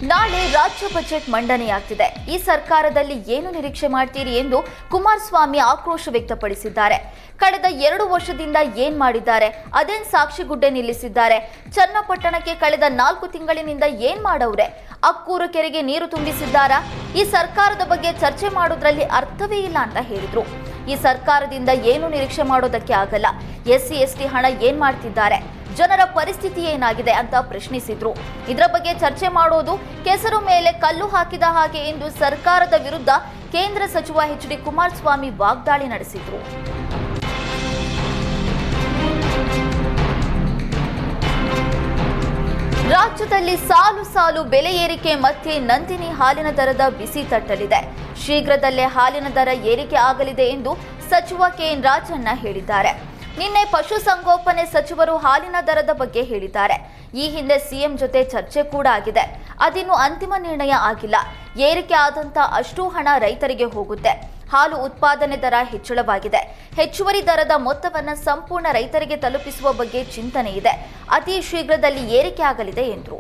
ನಾಳೆ ರಾಜ್ಯ ಬಜೆಟ್ ಮಂಡನೆಯಾಗ್ತಿದೆ. ಈ ಸರ್ಕಾರದಲ್ಲಿ ಏನು ನಿರೀಕ್ಷೆ ಮಾಡ್ತೀರಿ ಎಂದು ಕುಮಾರಸ್ವಾಮಿ ಆಕ್ರೋಶ ವ್ಯಕ್ತಪಡಿಸಿದ್ದಾರೆ. ಕಳೆದ 2 ವರ್ಷದಿಂದ ಏನ್ ಮಾಡಿದ್ದಾರೆ, ಅದೇನ್ ಸಾಕ್ಷಿಗುಡ್ಡೆ ನಿಲ್ಲಿಸಿದ್ದಾರೆ, ಚನ್ನಪಟ್ಟಣಕ್ಕೆ ಕಳೆದ 4 ತಿಂಗಳಿನಿಂದ ಏನ್ ಮಾಡವ್ರೆ, ಅಕ್ಕೂರು ಕೆರೆಗೆ ನೀರು ತುಂಬಿಸಿದ್ದಾರಾ? ಈ ಸರ್ಕಾರದ ಬಗ್ಗೆ ಚರ್ಚೆ ಮಾಡೋದ್ರಲ್ಲಿ ಅರ್ಥವೇ ಇಲ್ಲ ಅಂತ ಹೇಳಿದ್ರು. ಈ ಸರ್ಕಾರದಿಂದ ಏನು ನಿರೀಕ್ಷೆ ಮಾಡೋದಕ್ಕೆ ಆಗಲ್ಲ. SC ST ಹಣ ಏನ್ ಮಾಡ್ತಿದ್ದಾರೆ, ಜನರ ಪರಿಸ್ಥಿತಿ ಏನಾಗಿದೆ ಅಂತ ಪ್ರಶ್ನಿಸಿದ್ರು. ಇದರ ಬಗ್ಗೆ ಚರ್ಚೆ ಮಾಡೋದು ಕೆಸರು ಮೇಲೆ ಕಲ್ಲು ಹಾಕಿದ ಹಾಗೆ ಎಂದು ಸರ್ಕಾರದ ವಿರುದ್ಧ ಕೇಂದ್ರ ಸಚಿವ HD ಕುಮಾರಸ್ವಾಮಿ ವಾಗ್ದಾಳಿ ನಡೆಸಿದ್ರು. ರಾಜ್ಯದಲ್ಲಿ ಸಾಲು ಸಾಲು ಬೆಲೆ ಏರಿಕೆ ಮಧ್ಯೆ ನಂದಿನಿ ಹಾಲಿನ ದರದ ಬಿಸಿ ತಟ್ಟಲಿದೆ. ಶೀಘ್ರದಲ್ಲೇ ಹಾಲಿನ ದರ ಏರಿಕೆ ಆಗಲಿದೆ ಎಂದು ಸಚಿವ KN ರಾಜಣ್ಣ ಹೇಳಿದ್ದಾರೆ. ನಿನ್ನೆ ಪಶುಸಂಗೋಪನೆ ಸಚಿವರು ಹಾಲಿನ ದರದ ಬಗ್ಗೆ ಹೇಳಿದ್ದಾರೆ. ಈ ಹಿಂದೆ CM ಜೊತೆ ಚರ್ಚೆ ಕೂಡ ಆಗಿದೆ. ಅದಿನ್ನೂ ಅಂತಿಮ ನಿರ್ಣಯ ಆಗಿಲ್ಲ. ಏರಿಕೆ ಆದಂತ ಅಷ್ಟು ಹಣ ರೈತರಿಗೆ ಹೋಗುತ್ತೆ. ಹಾಲು ಉತ್ಪಾದನೆ ದರ ಹೆಚ್ಚಳವಾಗಿದೆ. ಹೆಚ್ಚುವರಿ ದರದ ಮೊತ್ತವನ್ನು ಸಂಪೂರ್ಣ ರೈತರಿಗೆ ತಲುಪಿಸುವ ಬಗ್ಗೆ ಚಿಂತನೆ ಇದೆ. ಅತಿ ಶೀಘ್ರದಲ್ಲಿ ಏರಿಕೆ ಆಗಲಿದೆ ಎಂದರು.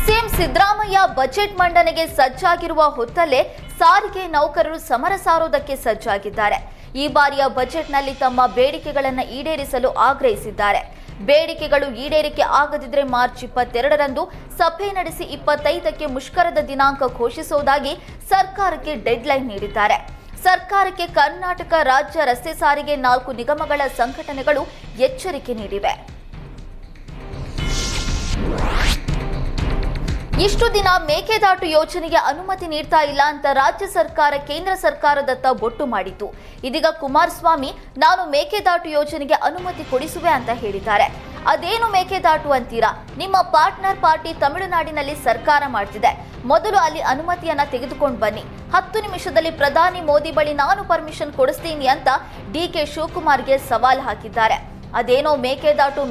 ಸಿಎಂ ಸಿದ್ದರಾಮಯ್ಯ ಬಜೆಟ್ ಮಂಡನೆಗೆ ಸಜ್ಜಾಗಿರುವ ಹೊತ್ತಲ್ಲೇ ಸಾರಿಗೆ ನೌಕರರು ಸಮರ ಸಾರೋದಕ್ಕೆ ಸಜ್ಜಾಗಿದ್ದಾರೆ. ಈ ಬಾರಿಯ ಬಜೆಟ್ನಲ್ಲಿ ತಮ್ಮ ಬೇಡಿಕೆಗಳನ್ನು ಈಡೇರಿಸಲು ಆಗ್ರಹಿಸಿದ್ದಾರೆ. ಬೇಡಿಕೆಗಳು ಈಡೇರಿಕೆ ಆಗದಿದ್ದರೆ ಮಾರ್ಚ್ 22ರಂದು ಸಭೆ ನಡೆಸಿ 25ಕ್ಕೆ ಮುಷ್ಕರದ ದಿನಾಂಕ ಘೋಷಿಸುವುದಾಗಿ ಸರ್ಕಾರಕ್ಕೆ ಡೆಡ್ಲೈನ್ ನೀಡಿದ್ದಾರೆ. ಸರ್ಕಾರಕ್ಕೆ ಕರ್ನಾಟಕ ರಾಜ್ಯ ರಸ್ತೆ ಸಾರಿಗೆ 4 ನಿಗಮಗಳ ಸಂಘಟನೆಗಳು ಎಚ್ಚರಿಕೆ ನೀಡಿವೆ. ಇಷ್ಟು ದಿನ ಮೇಕೆದಾಟು ಯೋಜನೆಗೆ ಅನುಮತಿ ನೀಡ್ತಾ ಇಲ್ಲ ಅಂತ ರಾಜ್ಯ ಸರ್ಕಾರ ಕೇಂದ್ರ ಸರ್ಕಾರದತ್ತ ಬೊಟ್ಟು ಮಾಡಿತ್ತು. ಇದೀಗ ಕುಮಾರಸ್ವಾಮಿ ನಾನು ಮೇಕೆದಾಟು ಯೋಜನೆಗೆ ಅನುಮತಿ ಕೊಡಿಸುವೆ ಅಂತ ಹೇಳಿದ್ದಾರೆ. ಅದೇನು ಮೇಕೆದಾಟು ಅಂತೀರಾ? ನಿಮ್ಮ ಪಾರ್ಟ್ನರ್ ಪಾರ್ಟಿ ತಮಿಳುನಾಡಿನಲ್ಲಿ ಸರ್ಕಾರ ಮಾಡ್ತಿದೆ. ಮೊದಲು ಅಲ್ಲಿ ಅನುಮತಿಯನ್ನ ತೆಗೆದುಕೊಂಡು ಬನ್ನಿ. 10 ನಿಮಿಷದಲ್ಲಿ ಪ್ರಧಾನಿ ಮೋದಿ ಬಳಿ ನಾನು ಪರ್ಮಿಷನ್ ಕೊಡಿಸ್ತೀನಿ ಅಂತ DK ಶಿವಕುಮಾರ್ಗೆ ಸವಾಲ್ ಹಾಕಿದ್ದಾರೆ. ಅದೇನೋ ಮೇಕೆದಾಟು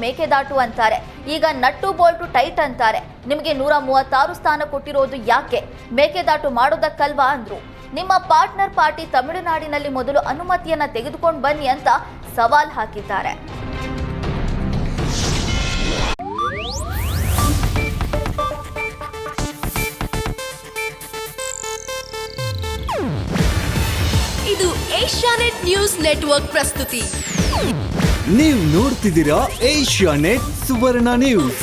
ಅಂತಾರೆ. ಈಗ ನಟ್ಟು ಬೋಲ್ಟು ಟೈಟ್ ಅಂತಾರೆ. ನಿಮಗೆ 136 ಸ್ಥಾನ ಕೊಟ್ಟಿರೋದು ಯಾಕೆ? ಮೇಕೆದಾಟು ಮಾಡೋದಕ್ಕಲ್ವಾ ಅಂದ್ರು. ನಿಮ್ಮ ಪಾರ್ಟ್ನರ್ ಪಾರ್ಟಿ ತಮಿಳುನಾಡಿನಲ್ಲಿ ಮೊದಲು ಅನುಮತಿಯನ್ನ ತೆಗೆದುಕೊಂಡು ಬನ್ನಿ ಅಂತ ಸವಾಲ್ ಹಾಕಿದ್ದಾರೆ. ಇದು ಏಷ್ಯಾನೆಟ್ ನ್ಯೂಸ್ ನೆಟ್ವರ್ಕ್ ಪ್ರಸ್ತುತಿ. ನೀವು ನೋಡ್ತಿದ್ದೀರಾ ಏಷ್ಯಾನೆಟ್ ಸುವರ್ಣ ನ್ಯೂಸ್.